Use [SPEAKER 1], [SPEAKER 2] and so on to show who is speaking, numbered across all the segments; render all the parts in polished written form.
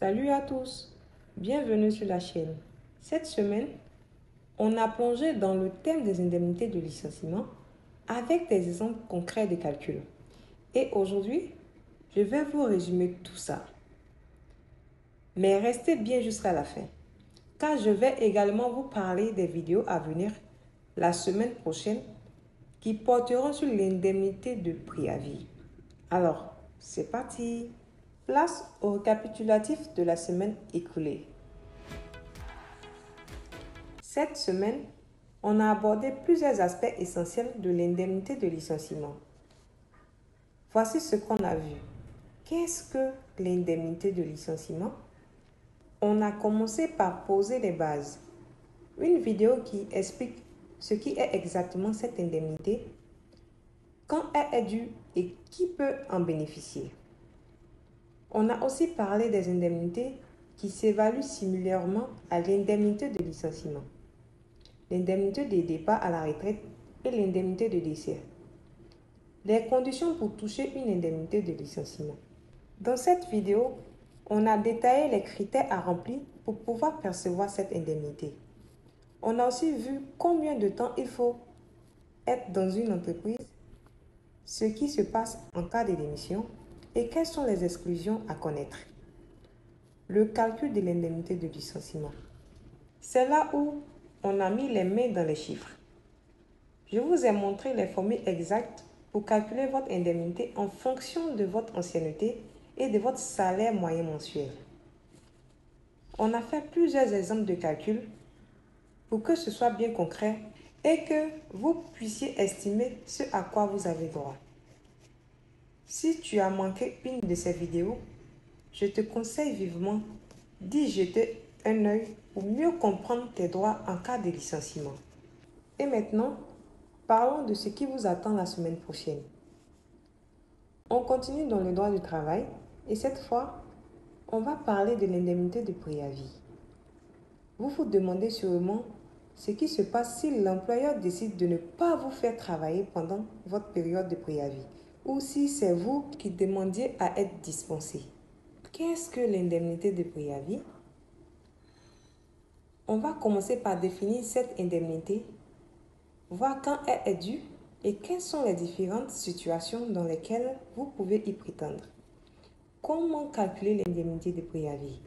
[SPEAKER 1] Salut à tous, bienvenue sur la chaîne. Cette semaine, on a plongé dans le thème des indemnités de licenciement avec des exemples concrets de calcul. Et aujourd'hui, je vais vous résumer tout ça. Mais restez bien jusqu'à la fin, car je vais également vous parler des vidéos à venir la semaine prochaine qui porteront sur l'indemnité de préavis. Alors, c'est parti! Place au récapitulatif de la semaine écoulée. Cette semaine, on a abordé plusieurs aspects essentiels de l'indemnité de licenciement. Voici ce qu'on a vu. Qu'est-ce que l'indemnité de licenciement? On a commencé par poser les bases. Une vidéo qui explique ce qui est exactement cette indemnité, quand elle est due et qui peut en bénéficier. On a aussi parlé des indemnités qui s'évaluent similairement à l'indemnité de licenciement, l'indemnité de départ à la retraite et l'indemnité de décès. Les conditions pour toucher une indemnité de licenciement. Dans cette vidéo, on a détaillé les critères à remplir pour pouvoir percevoir cette indemnité. On a aussi vu combien de temps il faut être dans une entreprise, ce qui se passe en cas de démission, et quelles sont les exclusions à connaître. Le calcul de l'indemnité de licenciement. C'est là où on a mis les mains dans les chiffres. Je vous ai montré les formules exactes pour calculer votre indemnité en fonction de votre ancienneté et de votre salaire moyen mensuel. On a fait plusieurs exemples de calcul pour que ce soit bien concret et que vous puissiez estimer ce à quoi vous avez droit. Si tu as manqué une de ces vidéos, je te conseille vivement d'y jeter un œil pour mieux comprendre tes droits en cas de licenciement. Et maintenant, parlons de ce qui vous attend la semaine prochaine. On continue dans le droit du travail et cette fois, on va parler de l'indemnité de préavis. Vous vous demandez sûrement ce qui se passe si l'employeur décide de ne pas vous faire travailler pendant votre période de préavis ou si c'est vous qui demandiez à être dispensé. Qu'est-ce que l'indemnité de préavis? On va commencer par définir cette indemnité, voir quand elle est due et quelles sont les différentes situations dans lesquelles vous pouvez y prétendre. Comment calculer l'indemnité de préavis?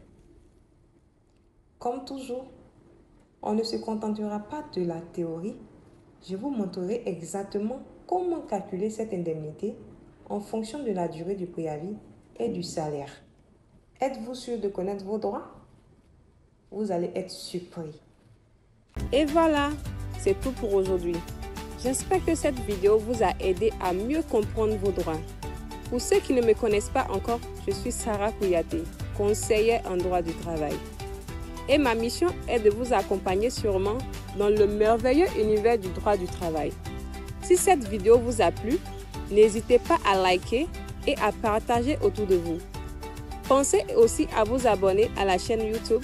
[SPEAKER 1] Comme toujours, on ne se contentera pas de la théorie. Je vous montrerai exactement comment calculer cette indemnité en fonction de la durée du préavis et du salaire. Êtes-vous sûr de connaître vos droits? Vous allez être surpris.
[SPEAKER 2] Et voilà, c'est tout pour aujourd'hui. J'espère que cette vidéo vous a aidé à mieux comprendre vos droits. Pour ceux qui ne me connaissent pas encore, je suis Sarah Kouyaté, conseillère en droit du travail. Et ma mission est de vous accompagner sûrement dans le merveilleux univers du droit du travail. Si cette vidéo vous a plu, n'hésitez pas à liker et à partager autour de vous. Pensez aussi à vous abonner à la chaîne YouTube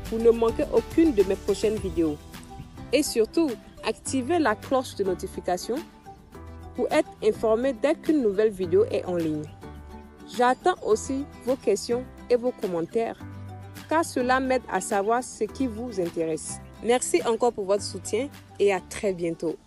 [SPEAKER 2] pour ne manquer aucune de mes prochaines vidéos. Et surtout, activez la cloche de notification pour être informé dès qu'une nouvelle vidéo est en ligne. J'attends aussi vos questions et vos commentaires, car cela m'aide à savoir ce qui vous intéresse. Merci encore pour votre soutien et à très bientôt.